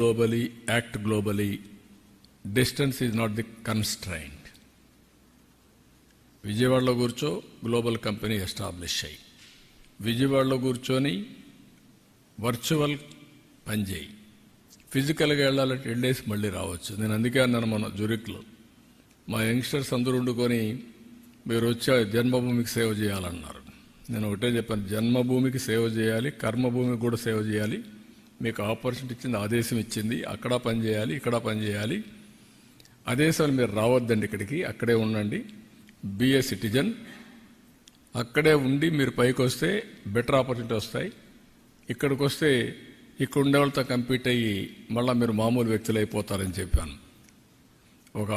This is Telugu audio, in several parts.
globally, act globally. Distance is not the constraint. విజయవాడలో కూర్చో గ్లోబల్ కంపెనీ ఎస్టాబ్లిష్ అయ్యి, విజయవాడలో కూర్చొని వర్చువల్ పనిచేయి. ఫిజికల్గా వెళ్ళాలంటే వెళ్ళేసి మళ్ళీ రావచ్చు. నేను అందుకే అన్నాను మన జురిక్లో, మా యంగ్స్టర్స్ అందరూ వండుకొని మీరు వచ్చే జన్మభూమికి సేవ చేయాలన్నారు. నేను ఒకటే చెప్పాను, జన్మభూమికి సేవ చేయాలి, కర్మభూమికి కూడా సేవ చేయాలి. మీకు ఆపర్చునిటీ ఇచ్చింది, ఆదేశం ఇచ్చింది, అక్కడ పని చేయాలి, ఇక్కడ పని చేయాలి. ఆదేశాలు మీరు రావద్దండి ఇక్కడికి, అక్కడే ఉండండి, బీ ఏ సిటిజన్. అక్కడే ఉండి మీరు పైకి వస్తే బెటర్ ఆపర్చునిటీ వస్తాయి. ఇక్కడికి వస్తే ఇక్కడ ఉండే వాళ్ళతో కంపీట్ అయ్యి మళ్ళీ మీరు మామూలు వ్యక్తులు అయిపోతారని చెప్పాను. ఒక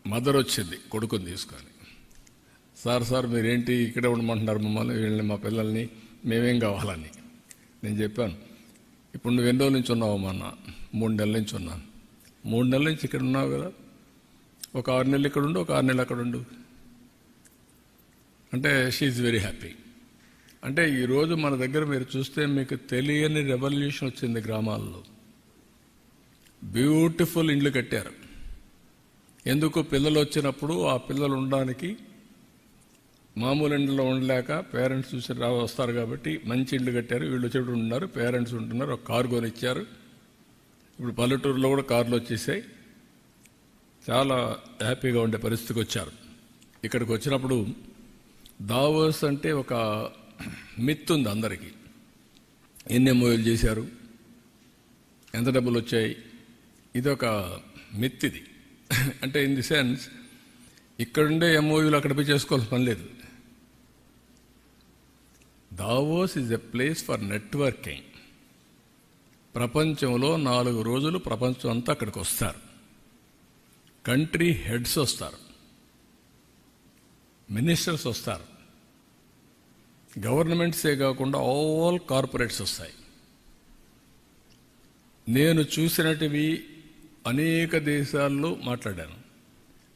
మదర్ వచ్చింది కొడుకుని తీసుకొని, సార్ మీరేంటి ఇక్కడే ఉండమంటున్నారు మమ్మల్ని, వీళ్ళని, మా పిల్లల్ని, మేమేం కావాలని. నేను చెప్పాను, ఇప్పుడు నువ్వు ఎన్ని రోజుల నుంచి ఉన్నావు అన్న? 3 నెలల నుంచి ఉన్నాను. 3 నెలల నుంచి ఇక్కడ ఉన్నావు కదా, ఒక 6 నెలలు ఇక్కడ ఉండు, ఒక 6 నెలలు అక్కడ ఉండు అంటే షీఈ్ వెరీ హ్యాపీ. అంటే ఈరోజు మన దగ్గర మీరు చూస్తే మీకు తెలియని రెవల్యూషన్ వచ్చింది. గ్రామాల్లో బ్యూటిఫుల్ ఇండ్లు కట్టారు. ఎందుకు? పిల్లలు వచ్చినప్పుడు ఆ పిల్లలు ఉండడానికి మామూలు ఇండ్లలో ఉండలేక పేరెంట్స్ చూసి వస్తారు కాబట్టి మంచి ఇండ్లు కట్టారు. వీళ్ళు వచ్చేప్పుడు ఉన్నారు, పేరెంట్స్ ఉంటున్నారు, ఒక కారు కొనిచ్చారు. ఇప్పుడు పల్లెటూరులో కూడా కార్లు వచ్చేసాయి. చాలా హ్యాపీగా ఉండే పరిస్థితికి వచ్చారు. ఇక్కడికి వచ్చినప్పుడు దావోస్ అంటే ఒక మిత్ ఉంది అందరికీ. ఎన్ని ఎంఓయూలు చేశారు, ఎంత డబ్బులు వచ్చాయి, ఇది ఒక మిత్. ఇది అంటే ఇన్ ది సెన్స్ ఇక్కడుండే ఎంఓయూలు అక్కడ పోయి చేసుకోవాల్సిన పని లేదు. Davos is a place for networking. ప్రపంచంలో 4 రోజులు ప్రపంచం అంతా అక్కడికి వస్తారు. కంట్రీ హెడ్స్ వస్తారు, మినిస్టర్స్ వస్తారు, గవర్నమెంట్సే కాకుండా ఆల్ కార్పొరేట్స్ వస్తాయి. నేను చూసినటివి అనేక దేశాల్లో మాట్లాడాను.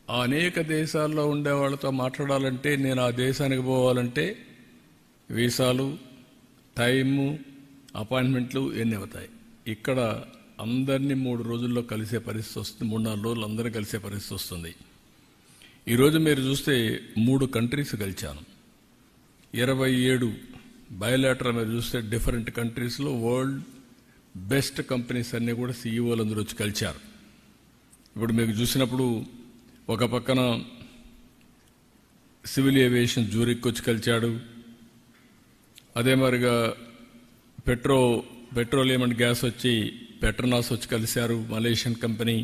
ఆ అనేక దేశాల్లో ఉండే వాళ్ళతో మాట్లాడాలంటే, నేను ఆ దేశానికి పోవాలంటే వీసాలు, టైము, అపాయింట్మెంట్లు ఎన్ని అవుతాయి. ఇక్కడ అందరినీ 3 రోజుల్లో కలిసే పరిస్థితి వస్తుంది. 3-4 రోజులు అందరూ కలిసే పరిస్థితి వస్తుంది. ఈరోజు మీరు చూస్తే 3 కంట్రీస్ కలిశాను. 27 బయోలాటరల్ మీరు చూస్తే డిఫరెంట్ కంట్రీస్లో వరల్డ్ బెస్ట్ కంపెనీస్ అన్నీ కూడా సీఈఓలు అందరూ వచ్చి కలిశారు. ఇప్పుడు మీకు చూసినప్పుడు ఒక పక్కన సివిల్ ఏవియేషన్ జూరిక్ వచ్చి కలిశాడు. అదే మరిగా పెట్రోలియం అండ్ గ్యాస్ వచ్చి పెట్రోనాస్ వచ్చి కలిశారు, Malaysian company.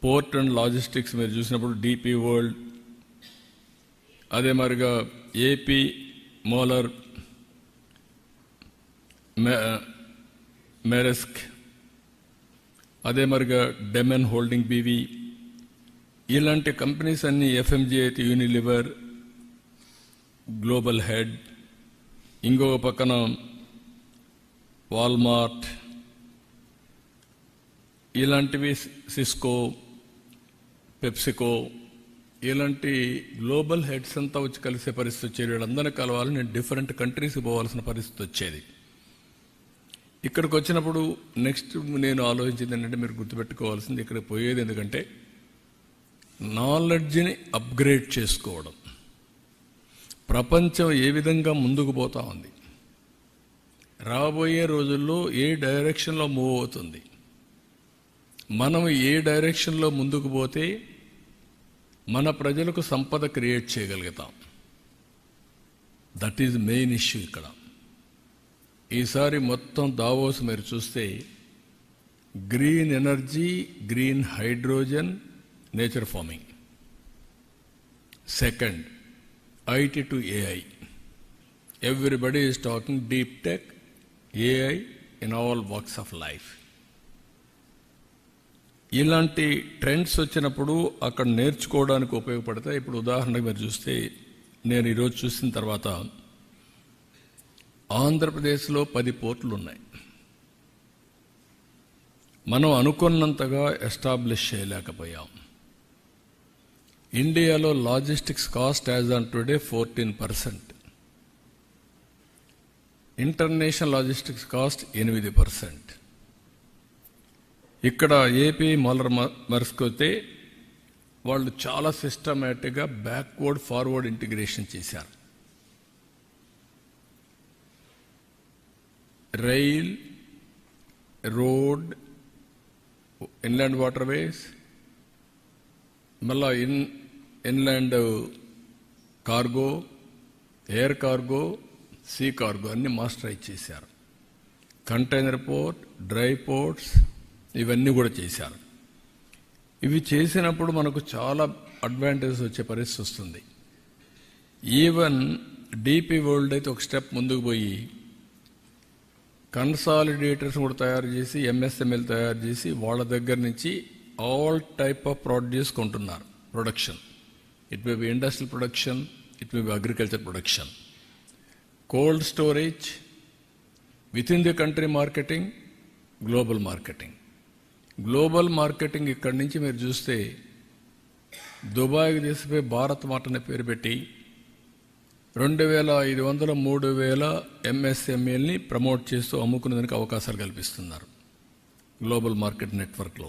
Port and logistics మీరు చూసినప్పుడు డీపీ వరల్డ్, అదే మరిగా ఏపీ మోలర్, మెరెస్క్, అదే మరిగా డెమెన్ హోల్డింగ్ బీవీ, ఇలాంటి కంపెనీస్ అన్ని, ఎఫ్ఎంజీ అయితే యూనిలివర్, గ్లోబల్ హెడ్, ఇంకొక పక్కన వాల్మార్ట్, ఇలాంటివి సిస్కో, పెప్సికో, ఇలాంటి గ్లోబల్ హెడ్స్ అంతా వచ్చి కలిసే పరిస్థితి వచ్చేది. వీళ్ళందరినీ కలవాలని నేను డిఫరెంట్ కంట్రీస్కి పోవాల్సిన పరిస్థితి వచ్చేది. ఇక్కడికి వచ్చినప్పుడు నెక్స్ట్ నేను ఆలోచించింది ఏంటంటే, మీరు గుర్తుపెట్టుకోవాల్సింది, ఇక్కడికి పోయేది ఎందుకంటే నాలెడ్జ్ని అప్గ్రేడ్ చేసుకోవడం. ప్రపంచం ఏ విధంగా ముందుకు పోతా ఉంది, రాబోయే రోజుల్లో ఏ డైరెక్షన్లో మూవ్ అవుతుంది, మనం ఏ డైరెక్షన్లో ముందుకు పోతే మన ప్రజలకు సంపద క్రియేట్ చేయగలుగుతాం. దట్ ఈజ్ మెయిన్ ఇష్యూ ఇక్కడ. ఈసారి మొత్తం దావోస్ మీరు చూస్తే green energy, green hydrogen, nature farming. Second, IT to AI. Everybody is talking deep tech, AI in all walks of life. ఇలాంటి ట్రెండ్స్ వచ్చినప్పుడు అక్కడ నేర్చుకోవడానికి ఉపయోగపడతాయి. ఇప్పుడు ఉదాహరణకు మీరు చూస్తే, నేను ఈరోజు చూసిన తర్వాత ఆంధ్రప్రదేశ్లో 10 పోర్టులు ఉన్నాయి. మనం అనుకున్నంతగా ఎస్టాబ్లిష్ చేయలేకపోయాం. ఇండియాలో logistics cost as on today 14%. International logistics cost 8%. ఇక్కడ ఏపీ మోలర్ మర్స్క్ అయితే వాళ్ళు చాలా సిస్టమేటిక్గా బ్యాక్వర్డ్ ఫార్వర్డ్ ఇంటిగ్రేషన్ చేశారు. రైల్, రోడ్, ఇన్లాండ్ వాటర్వేస్, మళ్ళా inland cargo, air cargo, see cargo అన్ని మాస్టరైజ్ చేశారు. కంటైనర్ పోర్ట్, డ్రై పోర్ట్స్ ఇవన్నీ కూడా చేశారు. ఇవి చేసినప్పుడు మనకు చాలా అడ్వాంటేజ్ వచ్చే పరిస్థితి వస్తుంది. ఈవెన్ డీపీ వరల్డ్ అయితే ఒక స్టెప్ ముందుకు పోయి కన్సాలిడేటర్స్ కూడా తయారు చేసి ఎంఎస్ఎంఎల్ తయారు చేసి వాళ్ళ దగ్గర నుంచి ఆల్ టైప్ ఆఫ్ ప్రొడ్యూస్ కొంటున్నారు. Production, it may be industrial production, it may be agriculture production, cold storage, with in the country marketing, global marketing. Global marketing ఇక్కడి నుంచి మీరు చూస్తే దుబాయ్కి తీసిపోయి భారత్ మార్ట్ అనే పేరు పెట్టి 2500, 3000 ఎంఎస్ఎంఈల్ని ప్రమోట్ చేస్తూ అమ్ముకునేదానికి అవకాశాలు కల్పిస్తున్నారు గ్లోబల్ మార్కెట్ నెట్వర్క్లో.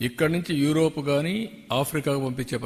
ఇక్కడి నుంచి యూరోప్ కానీ ఆఫ్రికాకు పంపించే